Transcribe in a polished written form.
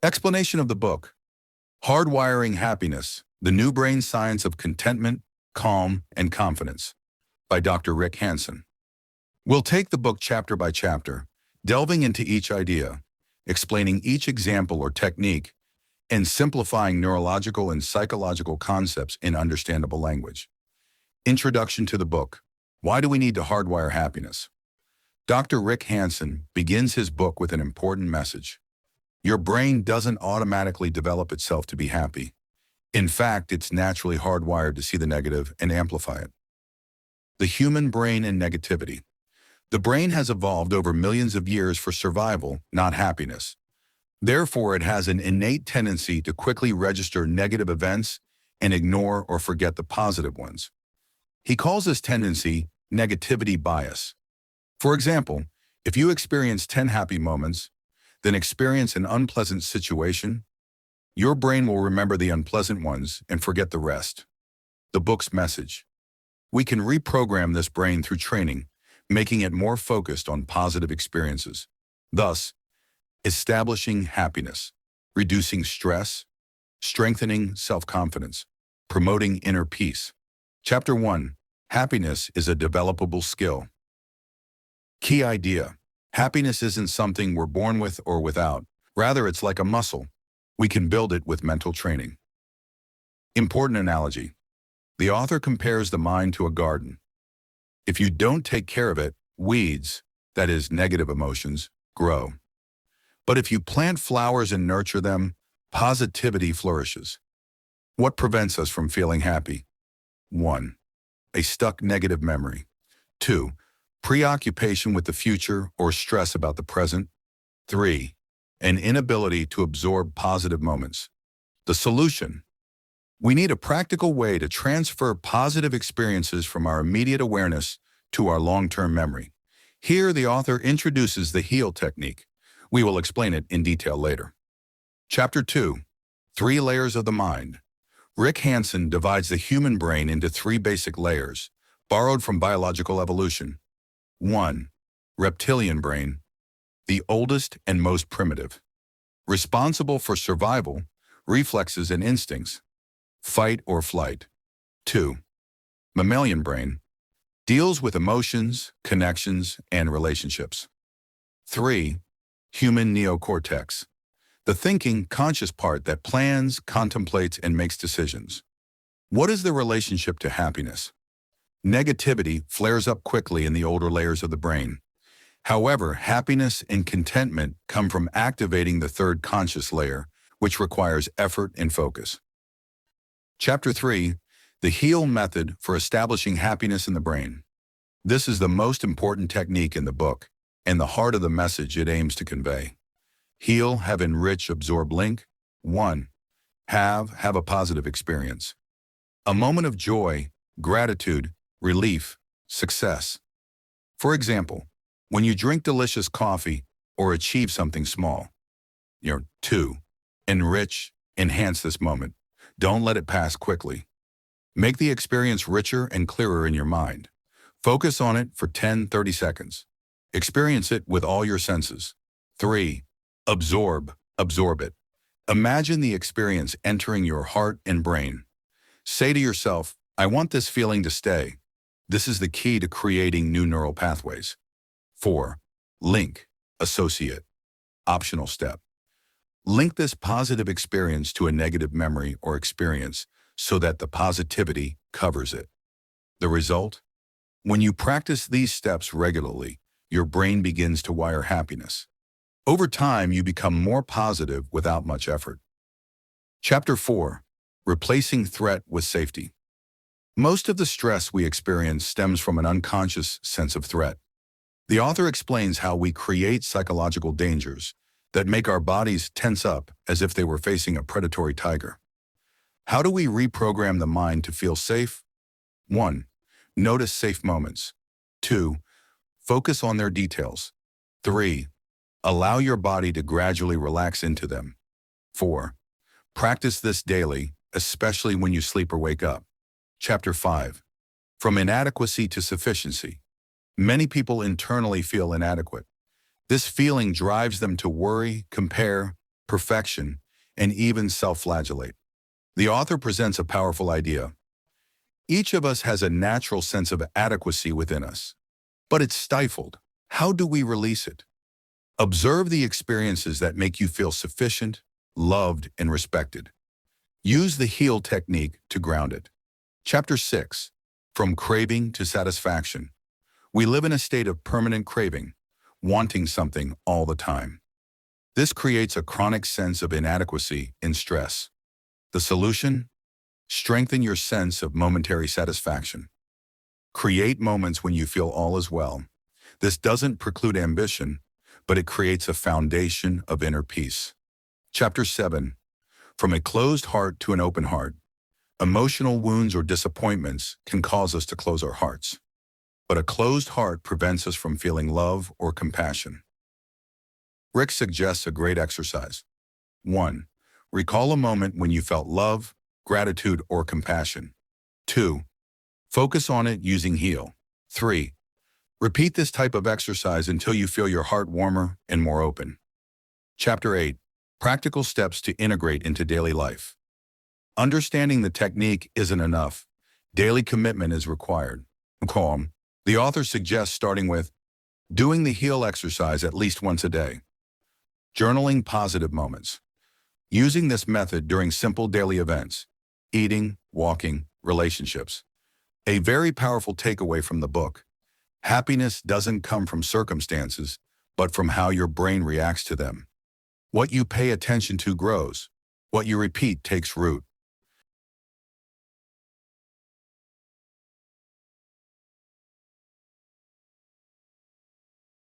Explanation of the book: Hardwiring Happiness, The New Brain Science of Contentment, Calm, and Confidence, by Dr. Rick Hanson. We'll take the book chapter by chapter, delving into each idea, explaining each example or technique, and simplifying neurological and psychological concepts in understandable language. Introduction to the book: Why do we need to hardwire happiness? Dr. Rick Hanson begins his book with an important message. Your brain doesn't automatically develop itself to be happy. In fact, it's naturally hardwired to see the negative and amplify it. The human brain and negativity. The brain has evolved over millions of years for survival, not happiness. Therefore, it has an innate tendency to quickly register negative events and ignore or forget the positive ones. He calls this tendency negativity bias. For example, if you experience 10 happy moments, then experience an unpleasant situation, your brain will remember the unpleasant ones and forget the rest. The book's message: we can reprogram this brain through training, making it more focused on positive experiences, thus establishing happiness, reducing stress, strengthening self-confidence, promoting inner peace. Chapter 1: Happiness is a developable skill. Key idea: happiness isn't something we're born with or without. Rather, it's like a muscle. We can build it with mental training. Important analogy: the author compares the mind to a garden. If you don't take care of it, weeds, that is, negative emotions, grow. But if you plant flowers and nurture them, positivity flourishes. What prevents us from feeling happy? 1. A stuck negative memory. 2. Preoccupation with the future or stress about the present. 3. An inability to absorb positive moments. The solution: we need a practical way to transfer positive experiences from our immediate awareness to our long-term memory. Here, the author introduces the HEAL technique. We will explain it in detail later. Chapter 2: 3 Layers of the Mind. Rick Hanson divides the human brain into 3 basic layers, borrowed from biological evolution. 1. Reptilian brain, the oldest and most primitive. Responsible for survival, reflexes and instincts, fight or flight. 2. Mammalian brain, deals with emotions, connections, and relationships. 3. Human neocortex, the thinking, conscious part that plans, contemplates, and makes decisions. What is the relationship to happiness? Negativity flares up quickly in the older layers of the brain. However, happiness and contentment come from activating the 3rd conscious layer, which requires effort and focus. Chapter 3: The HEAL method for establishing happiness in the brain. This is the most important technique in the book and the heart of the message it aims to convey. HEAL, have, enrich, absorb, link. 1. Have a positive experience. A moment of joy, gratitude, relief, success. For example, when you drink delicious coffee or achieve something small. 2. Enrich, enhance this moment. Don't let it pass quickly. Make the experience richer and clearer in your mind. Focus on it for 10-30 seconds. Experience it with all your senses. 3. Absorb it. Imagine the experience entering your heart and brain. Say to yourself, I want this feeling to stay. This is the key to creating new neural pathways. 4. Link, associate. Optional step: link this positive experience to a negative memory or experience so that the positivity covers it. The result? When you practice these steps regularly, your brain begins to wire happiness. Over time, you become more positive without much effort. Chapter 4: Replacing threat with safety. Most of the stress we experience stems from an unconscious sense of threat. The author explains how we create psychological dangers that make our bodies tense up as if they were facing a predatory tiger. How do we reprogram the mind to feel safe? 1. Notice safe moments. 2. Focus on their details. 3. Allow your body to gradually relax into them. 4. Practice this daily, especially when you sleep or wake up. Chapter 5: From inadequacy to sufficiency. Many people internally feel inadequate. This feeling drives them to worry, compare, perfection, and even self-flagellate. The author presents a powerful idea. Each of us has a natural sense of adequacy within us, but it's stifled. How do we release it? Observe the experiences that make you feel sufficient, loved, and respected. Use the heal technique to ground it. Chapter 6. From Craving to Satisfaction. We live in a state of permanent craving, wanting something all the time. This creates a chronic sense of inadequacy and stress. The solution? Strengthen your sense of momentary satisfaction. Create moments when you feel all is well. This doesn't preclude ambition, but it creates a foundation of inner peace. Chapter 7. From a closed heart to an open heart. Emotional wounds or disappointments can cause us to close our hearts, but a closed heart prevents us from feeling love or compassion. Rick suggests a great exercise. 1. Recall a moment when you felt love, gratitude, or compassion. 2. Focus on it using heal. 3. Repeat this type of exercise until you feel your heart warmer and more open. Chapter 8. Practical steps to integrate into daily life. Understanding the technique isn't enough. Daily commitment is required. The author suggests starting with doing the heal exercise at least once a day. Journaling positive moments. Using this method during simple daily events, eating, walking, relationships. A very powerful takeaway from the book. Happiness doesn't come from circumstances, but from how your brain reacts to them. What you pay attention to grows. What you repeat takes root.